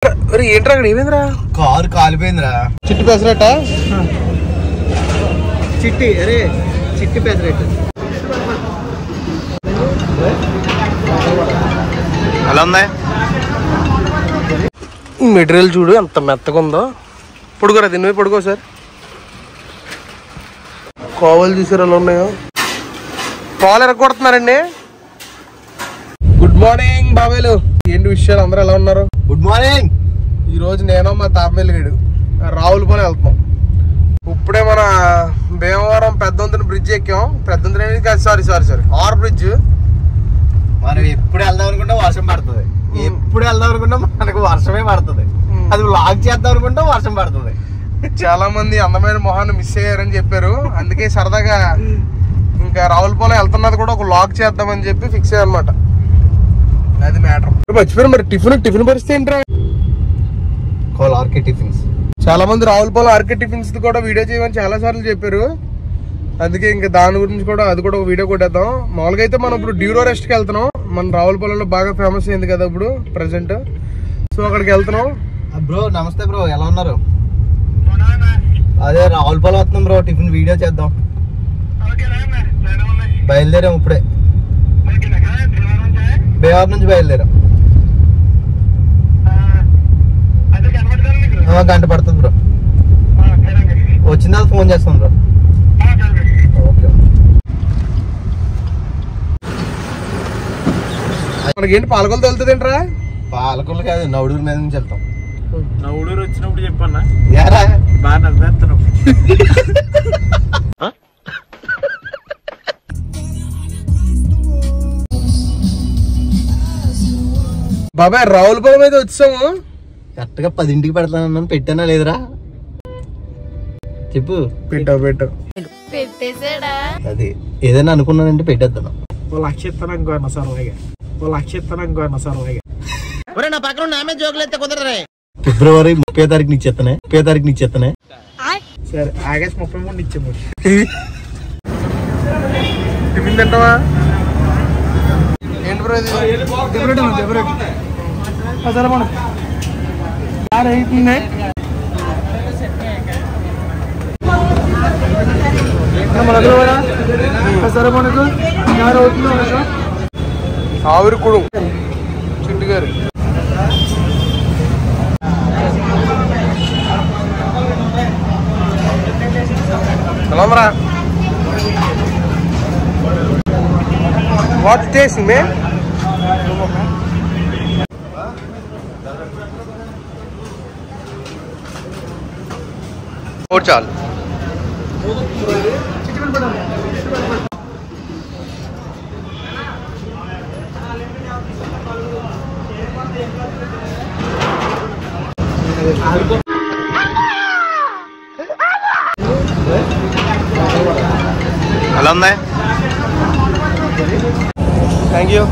ఏంట్రా అక్కడ ఏమైందిరా? కారు కాలిపోయిందిరా. చిట్టి పెసరట చిట్టి అరే చిట్టి పెసరట్టు ఎలా ఉంది? మెటీరియల్ చూడు ఎంత మెత్తగా ఉందో. పొడుకోరా దీన్ని పొడుకో సార్. కోవలు చూసారు ఎలా ఉన్నాయో. కోవలు ఎరగొడుతున్నారండి. గుడ్ మార్నింగ్ బాబాయ్లు, ఏంటి విషయాలు? అందరూ ఎలా ఉన్నారు? Good morning. ఈ రోజు నేను మా తాపేలుగాడు రావులపాలెం వెళ్తున్నాం. ఇప్పుడే మన భీమవరం పెద్దంతుని బ్రిడ్జ్ ఎక్కాం. పెద్దంతుని కాదు, సారీ ఆర్ బ్రిడ్జ్. మనం ఎప్పుడు వెళ్దాం అనుకుంటే వర్షం పడుతుంది, ఎప్పుడు వెళ్దాం అనుకుంటే మనకు వర్షమే పడుతుంది. అది లాగ్ చేద్దాం అనుకుంటే వర్షం పడుతుంది. చాలా మంది అందమైన మొహాన్ని మిస్ అయ్యారని చెప్పారు. అందుకే సరదాగా ఇంకా రావులపాలెం వెళ్తున్నది కూడా ఒక లాగ్ చేద్దామని చెప్పి ఫిక్స్ అయ్యారనమాట. అది మ్యాటర్. మర్చిపోయారు మరి టిఫిన్ పరిస్థితి ఏంట్రా? RK tiffins. చాలా మంది రావులపాలెం ఆర్కే టిఫిన్స్ కూడా వీడియో చేయమని చాలా సార్లు చెప్పారు. అందుకే ఇంకా దాని గురించి కూడా అది కూడా ఒక వీడియో కొట్టేద్దాం. మామూలుగా అయితే మనం ఇప్పుడు డ్యూరో రెస్ట్ కి వెళ్తున్నాం. మన రావులపాలెంలో బాగా ఫేమస్ అయింది కదా ఇప్పుడు ప్రెసెంట్. సో అక్కడికి వెళ్తున్నాం. బ్రో నమస్తే బ్రో, ఎలా ఉన్నారు? అదే రావులపాలెం వస్తున్నాం బ్రో, టిఫిన్ వీడియో చేద్దాం. బయలుదేరాం ఇప్పుడే, బేవార్ నుంచి బయలుదేరాం. గంట పడుతుంది బ్రో. వచ్చిన తర్వాత ఫోన్ చేస్తాం బ్రో. ఓకే. మనకేంటి పాలకొల్లు తగులుతుంది ఏంట్రా? పాలకొల్లు కాదు, నవుడూరు మీద నుంచి వెళ్తాం. నవుడూరు వచ్చినప్పుడు చెప్పన్నా యారా బాగా నవ్వేస్తున్నావు. బాబాయ్ రావులపాలెం అయితే వచ్చాము. కరెక్ట్ గా 10ంటికి పెడతానన్నాను, పెట్టానా లేదురా చెప్పు. పెట్టావు అది ఏదైనా అనుకున్నానంటే పెట్టేద్దాను. లక్ష ఇస్తాను అనుకోన్నా సరదాగా, నా పక్కన నామే జోకులైతే కుదరరే. ఫిబ్రవరి 30వ తారీఖు ఇచ్చేస్తానే. సరే ఆగస్ట్ 33 ఇచ్చాము. టిఫిన్ తింటావా? ఏంటి బ్రో ఇది? ఆవిరి కుడు చిట్టి గారు. ఎలా ఉందిరా? వాట్ టేస్ట్ మే? చాలు. ఎలా ఉంది? Thank you.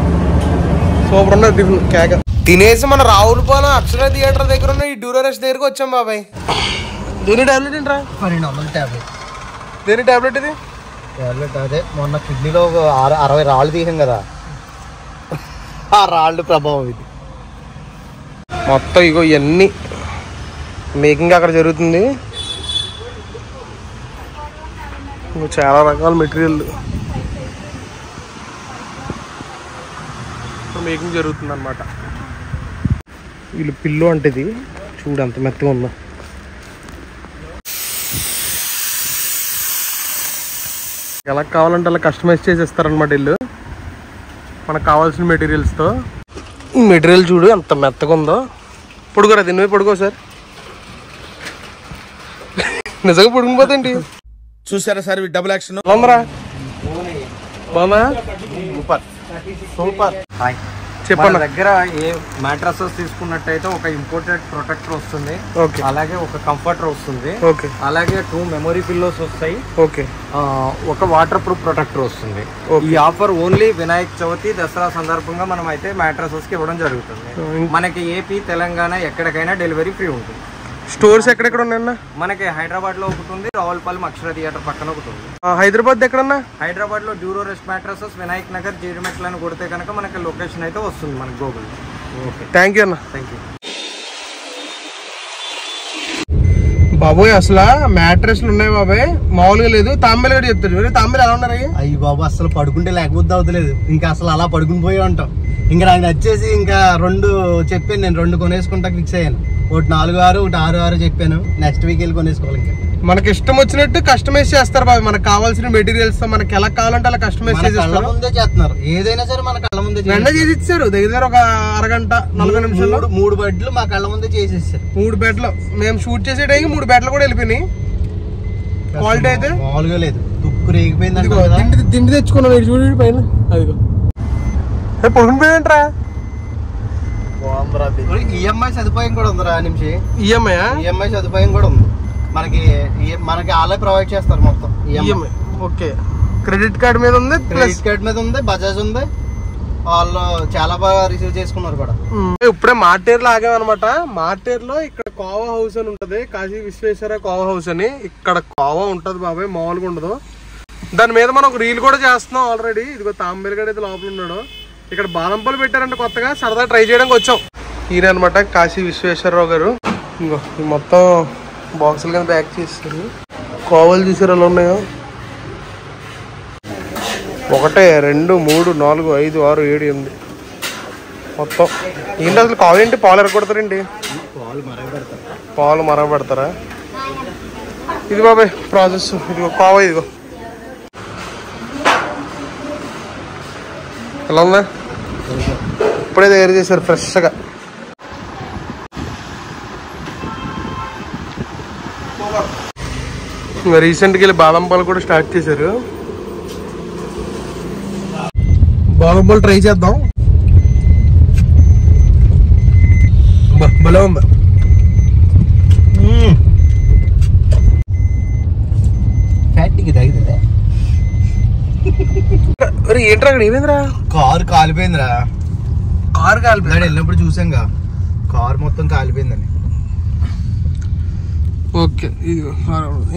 సూపర్ ఉన్న టిఫిన్ కేక తినేసి మన రావులపాలెం అక్షర థియేటర్ దగ్గర ఉన్న ఈ డ్యూరో రెస్ట్ దగ్గరకు వచ్చాం బాబాయ్. దేని టాబ్లెట్ ఏంట్రా? 1200 టాబ్లెట్. దేని టాబ్లెట్ ఇది? టాబ్లెట్ అదే మొన్న కిడ్నీలో 60 రాళ్ళు తీసాం కదా, ఆ రాళ్ళు ప్రభావం ఇది. మొత్తం ఇగో ఇవన్నీ మేకింగ్ అక్కడ జరుగుతుంది. చాలా రకాల మెటీరియల్ మేకింగ్ జరుగుతుంది అన్నమాట. వీళ్ళు పిల్లు అంటే ఇది చూడు అంత మెత్తగా ఉందో. ఎలా కావాలంటే అలా కస్టమైజ్ చేసి ఇస్తారనమాట వీళ్ళు మనకు కావాల్సిన మెటీరియల్స్తో. ఈ మెటీరియల్ చూడు ఎంత మెత్తగా ఉందో. పొడుకోరా దీన్ని పొడుకో సార్. నిజంగా పొడుగుపోతాండి. చూసారా సార్ డబుల్ యాక్షన్ బాగుందరా? బాగుందా? సూపర్. చెప్పండి. దగ్గర ఏ మ్యాట్రసెస్ తీసుకున్నట్టయితే ఒక ఇంపోర్టెడ్ ప్రొటెక్టర్ వస్తుంది, అలాగే ఒక కంఫర్టర్ వస్తుంది, అలాగే 2 మెమరీ పిల్లోస్ వస్తాయి, ఒక వాటర్ ప్రూఫ్ ప్రొటెక్టర్ వస్తుంది. ఈ ఆఫర్ ఓన్లీ వినాయక చవితి దసరా సందర్భంగా మనం అయితే మ్యాట్రసెస్ కి ఇవ్వడం జరుగుతుంది. మనకి ఏపీ తెలంగాణ ఎక్కడికైనా డెలివరీ ఫ్రీ ఉంటుంది. స్టోర్స్ ఎక్కడెక్కడ ఉన్నాయన్న? మనకి హైదరాబాద్ లో ఒకటి ఉంది, రావులపాలెం అక్షర థియేటర్ పక్కన ఒకటి ఉంది. హైదరాబాద్ ఎక్కడన్నా? హైదరాబాద్ లో Duro rest mattresses Vinayak Nagar Jeedimetla అని కొడితే కనుక మనకి లొకేషన్ అయితే వస్తుంది మనకి గూగుల్. ఓకే, థ్యాంక్ యూ అన్న. Thank you. బాబోయ్ అసలు మ్యాట్రెస్లు ఉన్నాయి బాబాయ్, మామూలుగా లేదు. తాంబేలు కూడా చెప్తాడు. తాంబేలు ఎలా ఉన్నారు? అయ్యి బాబు అసలు పడుకుంటే లేకపోతే అవుతలేదు, ఇంకా అసలు అలా పడుకుని పోయి ఉంటాం. ఇంకా నాకు నచ్చేసి ఇంకా 2 చెప్పాను, నేను 2 కొనేసుకుంటా ఫిక్స్ అయ్యాను. ఒకటి 4,600, ఒకటి 6,600 చెప్పాను. నెక్స్ట్ వీక్ వెళ్ళి కొనేసుకోవాలి. ఇంకా మనకి ఇష్టం వచ్చినట్టు కస్టమైజ్ చేస్తారు బాబు. మనకు కావాల్సిన మెటీరియల్స్ తో మనకి ఎలా కావాలంటే అలా కస్టమైజ్ కళ్ళ ముందే చేస్తున్నారు. ఏదైనా సరే మన కళ్ళ ముందే చేసి ఇచ్చారు. దగ్గర ఒక అరగంట 40 నిమిషాలు 3 బెడ్లు మా కళ్ళ ముందే చేసేసారు. 3 బెడ్లు మేము షూట్ చేసే టైంకి 3 బెడ్లు కూడా వెళ్ళిపోయినాయి. క్వాలిటీ అయితే మామూలుగా లేదు, తుక్కు రేగిపోయింది. తిండి తెచ్చుకున్నాం చూడండి పైన. అదిగో పడుకునిపోయింట్రా. ఈఎంఐ సదుపాయం కూడా ఉందిరా నిమిషి. ఈఎంఐ సదుపాయం కూడా ఉంది మనకి. వాళ్ళే ప్రొవైడ్ చేస్తారు మొత్తం ఈఎంఐ. ఓకే, క్రెడిట్ కార్డ్ మీద ఉంది, క్రెడిట్ కార్డ్ మీద ఉంది, బజాజ్ ఉంది. వాళ్ళు చాలా బాగా రిసీవ్ చేసుకున్నారు కూడా. ఇప్పుడే మార్టేర్లో ఆగామన్నమాట. మార్టేర్లో ఇక్కడ కోవా హౌస్ అని ఉంటది, కాశీ విశ్వేశ్వర కోవా హౌస్ అని. ఇక్కడ కోవా ఉంటది బాబాయ్, మామూలుగా ఉండదు. దాని మీద మనం ఒక రీల్ కూడా చేస్తున్నాం ఆల్రెడీ. ఇదిగో తాంబేలు గడ అయితే లోపల ఉన్నాడు. ఇక్కడ బాదం పళ్ళు పెట్టారంటే కొత్తగా, సరదా ట్రై చేయడానికి వచ్చాం. ఈయన అనమాట కాశీ విశ్వేశ్వరరావు గారు. ఇంకో మొత్తం బాక్సులు కింద ప్యాక్ చేస్తారు. కోవలు చూసారు ఎలా ఉన్నాయో. 1, 2, 3, 4, 5, 6, 7, 8 మొత్తం. ఏంటి అసలు కావాలి ఏంటి? పాలు ఎరగొడతారండి? పాలు మరగబెడతారా? ఇది బాబాయ్ ప్రాసెస్. ఇదిగో కోవా, ఇదిగో ఎలా ఉందా? ఇప్పుడే తయారు చేశారు ఫ్రెష్గా. ఇంకా రీసెంట్గా వెళ్ళి బాదం పాలు కూడా స్టార్ట్ చేశారు. బాదం పాలు ట్రై చేద్దాం. భలే ఉంది. ఏంట్రా అక్కడ ఏమైందిరా? కారు కాలిపోయిందిరా. కారు కాలిపోయింది. వెళ్ళినప్పుడు చూసాంగా కారు మొత్తం కాలిపోయిందని. ఓకే,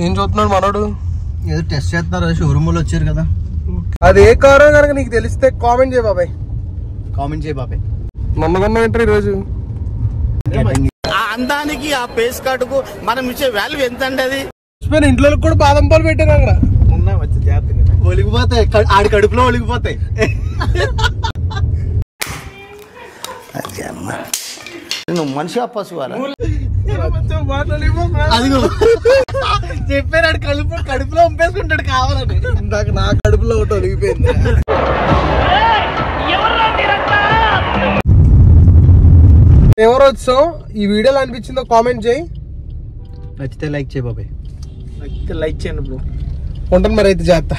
ఏం చూస్తున్నాడు మనోడు? ఏదో టెస్ట్ చేస్తున్నారు, షోరూమ్ వాళ్ళు వచ్చారు కదా. అది ఏ కారో కనుక నీకు తెలిస్తే కామెంట్ చేయ బాబాయ్. కామెంట్ చేయ బాబాయ్. మొన్న ఏంటారు ఈరోజు? ఆ అందానికి ఆ పేస్ కార్డుకు మనం ఇచ్చే వాల్యూ ఎంత అండి? అది ఇంట్లో కూడా బాదం పాలు పెట్టాను అక్కడ. ఉన్నా వచ్చి జాగ్రత్తగా ఒలిగిపోతాయి, ఆడి కడుపులో ఒలిగిపోతాయి. నువ్వు మనిషి పశువాలా? అదిగో చెప్పారు, ఆడి కడుపులో పంపేసుకుంటాడు కావాలని. ఇందాక నా కడుపులో ఒకటి ఒలిగిపోయింది. ఎవరు వచ్చాం? ఈ వీడియోలో అనిపించిందో కామెంట్ చేయి. నచ్చితే లైక్ చేయ బాబాయ్. లైక్ చేయండి బ్రో. ఉంటాను మరి అయితే, జాగ్రత్త.